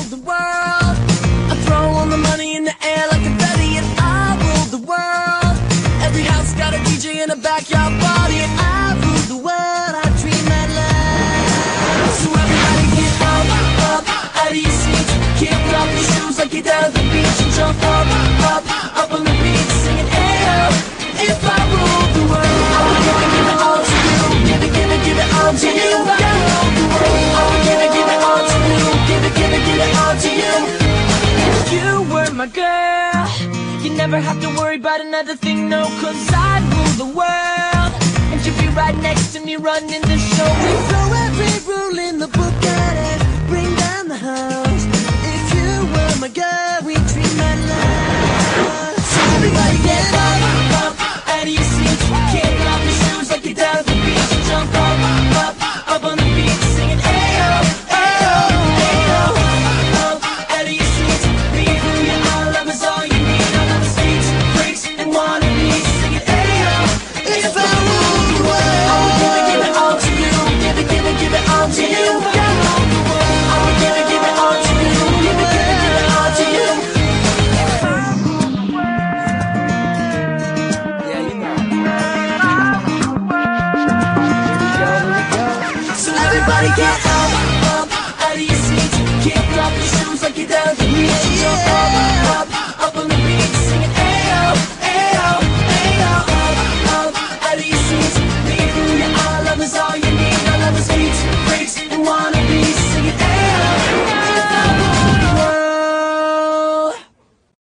the world. I throw all the money in the air like confetti, and I rule the world. Every house got a DJ in a backyard party, and I rule the world. I dream that life. So everybody get up, up, out of your seats. Kick off your shoes like you're down at the beach, and jump up, up, up on the beat, singing ayo. If I rule the world, I will give it all to you. Give it all to you. I rule the world, I will give it all to you. Give it all to you. If you were my girl, you never have to worry about another thing, no, 'cause I rule the world. And you'd be right next to me running the show. We throw every rule in the book at it.